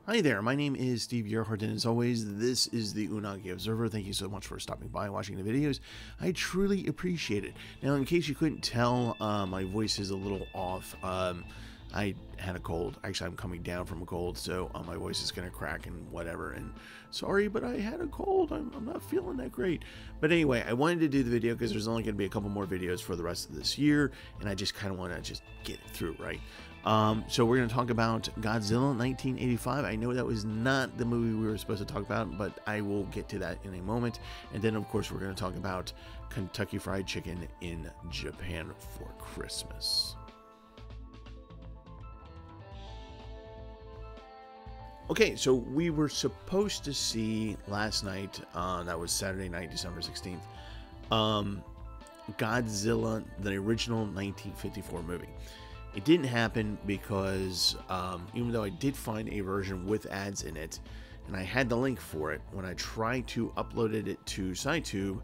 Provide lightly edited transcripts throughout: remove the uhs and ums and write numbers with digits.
Hi there, my name is Steve Gerhardt, and as always, this is the Unagi Observer. Thank you so much for stopping by and watching the videos. I truly appreciate it. Now, in case you couldn't tell, my voice is a little off. I had a cold. Actually, I'm coming down from a cold, so my voice is going to crack and whatever. And sorry, but I had a cold. I'm not feeling that great. But anyway, I wanted to do the video because there's only going to be a couple more videos for the rest of this year, and I just kind of want to just get it through, right? So we're going to talk about Godzilla 1985. I know that was not the movie we were supposed to talk about, but I will get to that in a moment. And then, of course, we're going to talk about Kentucky Fried Chicken in Japan for Christmas. Okay, so we were supposed to see last night, that was Saturday night, December 16th, Godzilla, the original 1954 movie. It didn't happen because even though I did find a version with ads in it, and I had the link for it, when I tried to upload it to SciTube,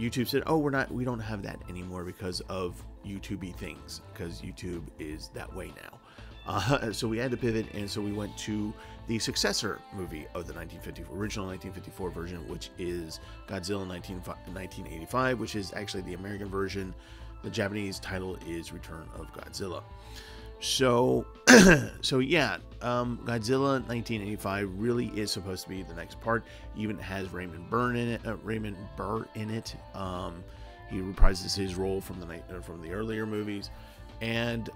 YouTube said, "Oh, we don't have that anymore because of YouTube-y things, because YouTube is that way now." So we had to pivot, and so we went to the successor movie of the original 1954 version, which is Godzilla 1985, which is actually the American version. The Japanese title is Return of Godzilla. So, yeah, Godzilla 1985 really is supposed to be the next part. Even has Raymond Burr in it. He reprises his role from the earlier movies, and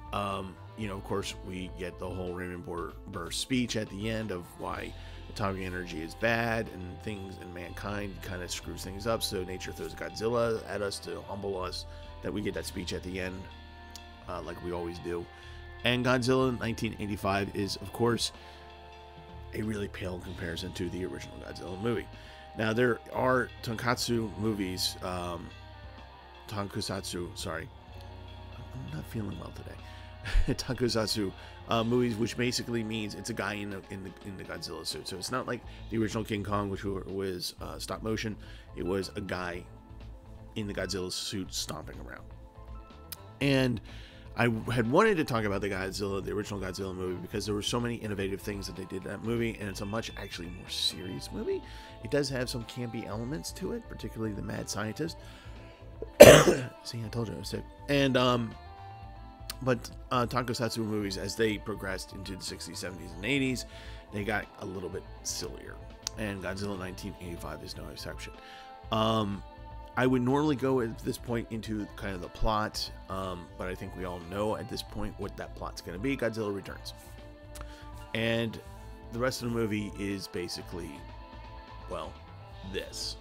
you know, of course, we get the whole Raymond Burr speech at the end of why atomic energy is bad and mankind kind of screws things up. So nature throws Godzilla at us to humble us. That we get that speech at the end, like we always do. And Godzilla 1985 is, of course, a really pale comparison to the original Godzilla movie. Now, there are tonkatsu movies, sorry, I'm not feeling well today. Tokusatsu movies, which basically means it's a guy in the Godzilla suit. So it's not like the original King Kong, which was stop motion. It was a guy in the Godzilla suit stomping around. And I had wanted to talk about the original Godzilla movie, because there were so many innovative things that they did in that movie, and it's a much actually more serious movie. It does have some campy elements to it, particularly the mad scientist. See, I told you I was sick. And but tokusatsu movies, as they progressed into the 60s, 70s, and 80s, they got a little bit sillier, and Godzilla 1985 is no exception. I would normally go at this point into kind of the plot, but I think we all know at this point what that plot's going to be. Godzilla returns. And the rest of the movie is basically, well, this.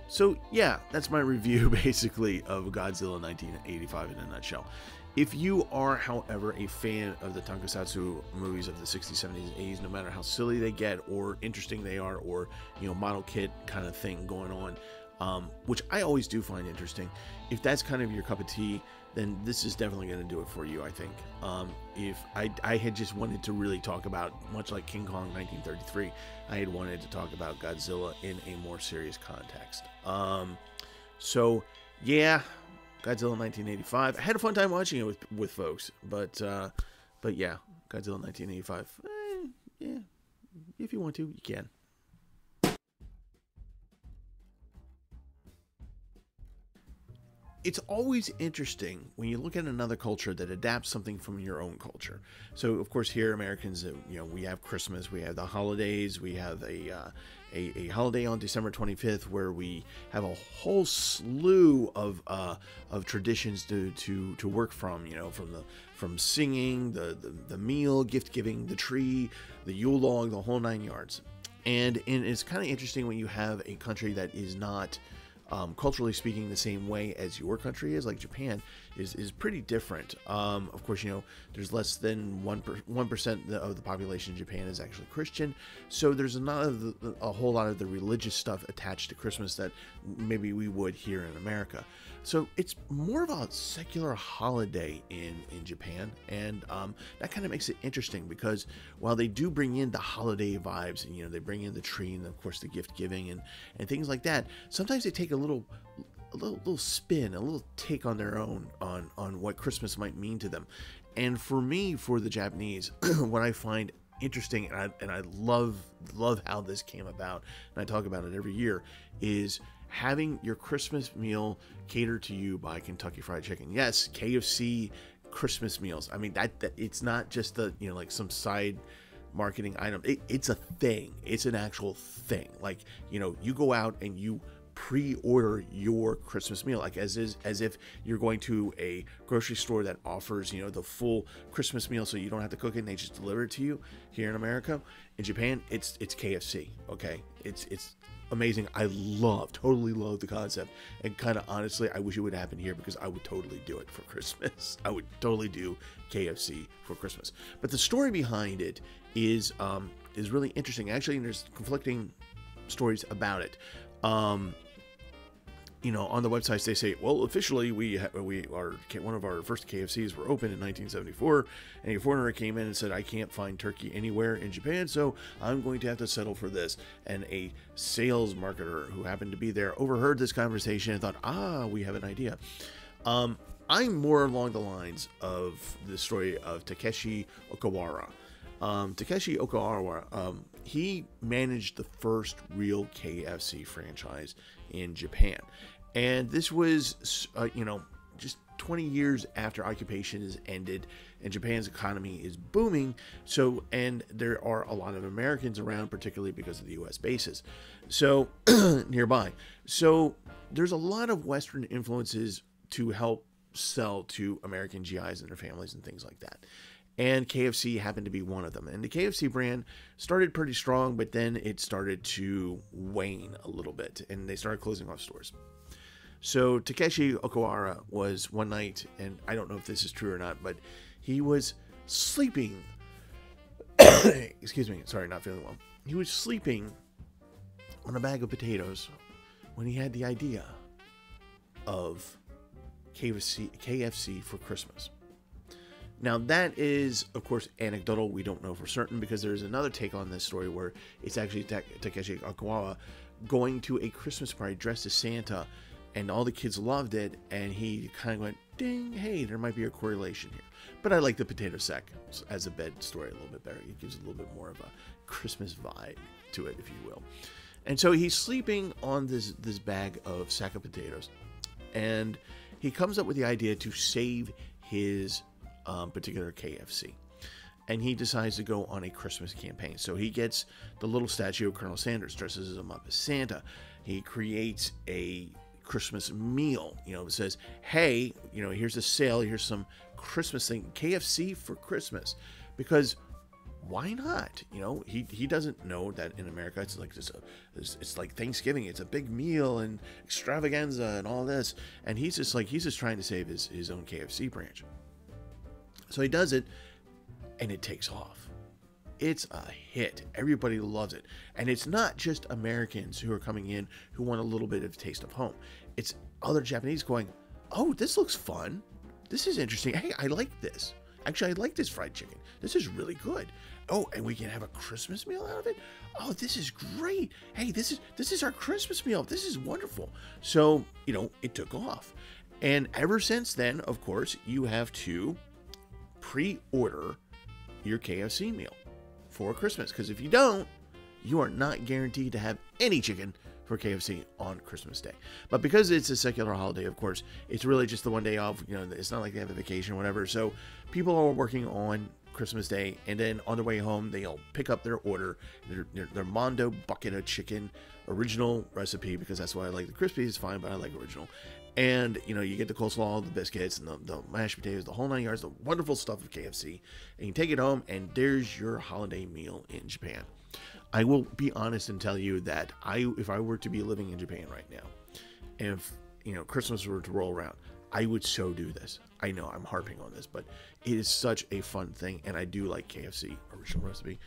So, yeah, that's my review, basically, of Godzilla 1985 in a nutshell. If you are, however, a fan of the tokusatsu movies of the 60s, 70s, and 80s, no matter how silly they get or interesting they are, or, you know, model kit kind of thing going on, which I always do find interesting, if that's kind of your cup of tea, then this is definitely going to do it for you, I think. If I had just wanted to really talk about, much like King Kong 1933, I had wanted to talk about Godzilla in a more serious context. So, yeah, Godzilla 1985. I had a fun time watching it with folks, but yeah, Godzilla 1985. Yeah, if you want to, you can. It's always interesting when you look at another culture that adapts something from your own culture. So, of course, here Americans, you know, we have Christmas, we have the holidays, we have a holiday on December 25th where we have a whole slew of traditions to work from. You know, from singing, the meal, gift giving, the tree, the Yule log, the whole 9 yards. And it's kind of interesting when you have a country that is not culturally speaking the same way as your country is, like Japan is pretty different. Of course, you know, there's less than 1% of the population in Japan is actually Christian, so there's a whole lot of the religious stuff attached to Christmas that maybe we would here in America. So it's more of a secular holiday in Japan, and that kind of makes it interesting, because while they do bring in the holiday vibes, and you know, they bring in the tree and of course the gift giving and things like that, sometimes they take a little little spin, a little take on their own on what Christmas might mean to them. And for me, for the Japanese, what I find interesting, and I love how this came about, and I talk about it every year, is having your Christmas meal catered to you by Kentucky Fried Chicken. Yes, KFC Christmas meals. I mean, that it's not just the, you know, like some side marketing item. It's a thing. It's an actual thing. Like, you know, you go out and you pre-order your Christmas meal, like as if you're going to a grocery store that offers, you know, the full Christmas meal, so you don't have to cook it and they just deliver it to you. Here in America, in Japan, it's KFC. Okay, it's amazing. I totally love the concept, and kind of honestly, I wish it would happen here, because I would totally do it for Christmas. I would totally do KFC for Christmas. But the story behind it is really interesting. Actually, there's conflicting stories about it. You know, on the websites they say, well, officially one of our first KFCs were opened in 1974, and a foreigner came in and said, I can't find turkey anywhere in Japan, so I'm going to have to settle for this. And a sales marketer who happened to be there overheard this conversation and thought, we have an idea. I'm more along the lines of the story of Takeshi Okawara. Takeshi Okawara, he managed the first real KFC franchise in Japan. And this was, you know, just 20 years after occupation is ended and Japan's economy is booming. So, and there are a lot of Americans around, particularly because of the U.S. bases. So, nearby. So, there's a lot of Western influences to help sell to American GIs and their families and things like that. And KFC happened to be one of them. And the KFC brand started pretty strong, but then it started to wane a little bit, and they started closing off stores. So Takeshi Okawara was one night, and I don't know if this is true or not, but he was sleeping. Excuse me, sorry, not feeling well. He was sleeping on a bag of potatoes when he had the idea of KFC for Christmas. Now, that is, of course, anecdotal. We don't know for certain, because there's another take on this story where it's actually Takeshi Okawara going to a Christmas party dressed as Santa, and all the kids loved it, and he kind of went, ding, hey, there might be a correlation here. But I like the potato sack as a bed story a little bit better. It gives a little bit more of a Christmas vibe to it, if you will. And so he's sleeping on this bag of sack of potatoes, and he comes up with the idea to save his particular KFC, and he decides to go on a Christmas campaign. So he gets the little statue of Colonel Sanders, dresses him up as Santa. He creates a Christmas meal, you know, it says, hey, you know, here's a sale, here's some Christmas thing, KFC for Christmas, because why not? You know, he doesn't know that in America it's like it's like Thanksgiving, it's a big meal and extravaganza and all this, and he's just trying to save his own KFC branch. So he does it, and it takes off. It's a hit. Everybody loves it. And it's not just Americans who are coming in who want a little bit of taste of home. It's other Japanese going, oh, this looks fun. This is interesting. Hey, I like this. Actually, I like this fried chicken. This is really good. Oh, and we can have a Christmas meal out of it? Oh, this is great. Hey, this is our Christmas meal. This is wonderful. So, you know, it took off. And ever since then, of course, you have to pre-order your KFC meal for Christmas, because if you don't, you are not guaranteed to have any chicken for KFC on Christmas Day. But because it's a secular holiday, of course, it's really just the one day off. You know, it's not like they have a vacation or whatever. So people are working on Christmas Day, and then on their way home, they'll pick up their order, their Mondo bucket of chicken, original recipe, because that's why I like the crispy. It's fine, but I like original. And, you know, you get the coleslaw, the biscuits, and the mashed potatoes, the whole 9 yards, the wonderful stuff of KFC. And you take it home, and there's your holiday meal in Japan. I will be honest and tell you that if I were to be living in Japan right now, and if, you know, Christmas were to roll around, I would so do this. I know I'm harping on this, but it is such a fun thing, and I do like KFC original recipe.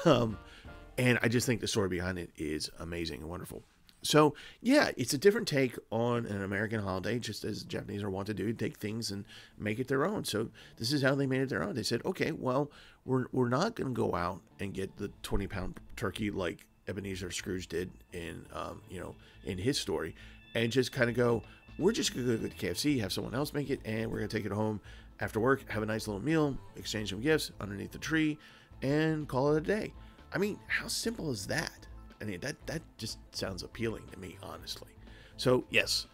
And I just think the story behind it is amazing and wonderful. So, yeah, it's a different take on an American holiday, just as Japanese are wont to do, take things and make it their own. So this is how they made it their own. They said, okay, well, we're not going to go out and get the 20-pound turkey like Ebenezer Scrooge did in, you know, in his story, and just kind of go, we're just going to go to KFC, have someone else make it, and we're going to take it home after work, have a nice little meal, exchange some gifts underneath the tree, and call it a day. I mean, how simple is that? I mean, that just sounds appealing to me, honestly. So, yes,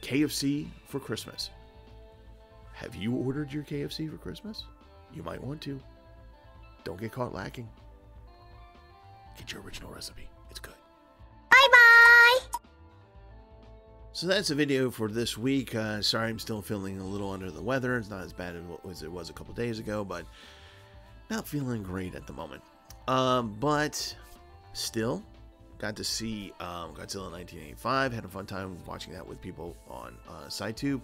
KFC for Christmas. Have you ordered your KFC for Christmas? You might want to. Don't get caught lacking. Get your original recipe. It's good. Bye-bye! So that's the video for this week. Sorry, I'm still feeling a little under the weather. It's not as bad as it was a couple days ago, but not feeling great at the moment. But still, got to see Godzilla 1985. Had a fun time watching that with people on SciTube.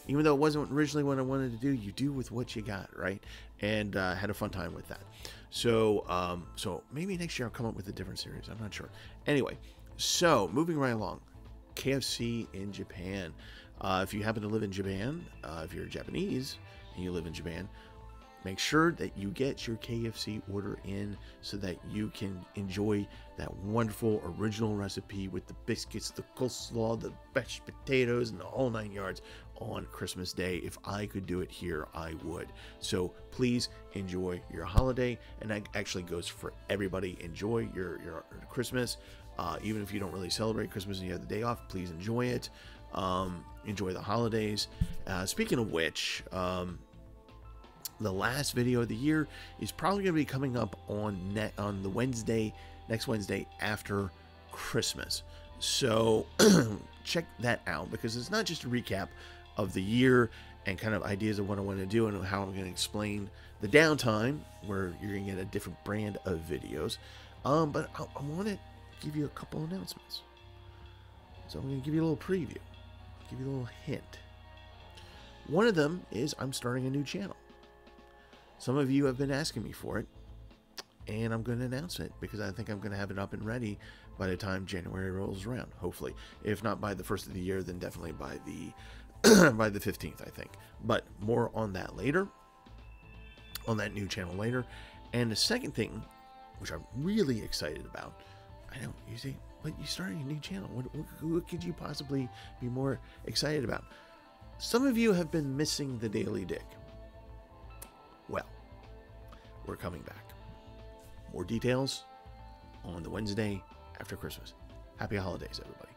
Even though it wasn't originally what I wanted to do, you do with what you got, right? And had a fun time with that. So, so maybe next year I'll come up with a different series. I'm not sure. Anyway, so moving right along. KFC in Japan. If you happen to live in Japan, if you're Japanese and you live in Japan, make sure that you get your KFC order in so that you can enjoy that wonderful original recipe with the biscuits, the coleslaw, the mashed potatoes, and the whole 9 yards on Christmas Day. If I could do it here, I would. So please enjoy your holiday, and that actually goes for everybody. Enjoy your Christmas. Even if you don't really celebrate Christmas and you have the day off, please enjoy it. Enjoy the holidays. Speaking of which, the last video of the year is probably going to be coming up on the next Wednesday after Christmas. So check that out, because it's not just a recap of the year and kind of ideas of what I want to do and how I'm going to explain the downtime, where you're going to get a different brand of videos. But I want to give you a couple announcements. So I'm going to give you a little preview, give you a little hint. One of them is I'm starting a new channel. Some of you have been asking me for it, and I'm going to announce it because I think I'm going to have it up and ready by the time January rolls around, hopefully. If not by the first of the year, then definitely by the by the 15th, I think. But more on that later, on that new channel later. And the second thing, which I'm really excited about, I know, you see, but you're starting a new channel. What could you possibly be more excited about? Some of you have been missing the Daily Dig. Well, we're coming back. More details on the Wednesday after Christmas. Happy holidays, everybody.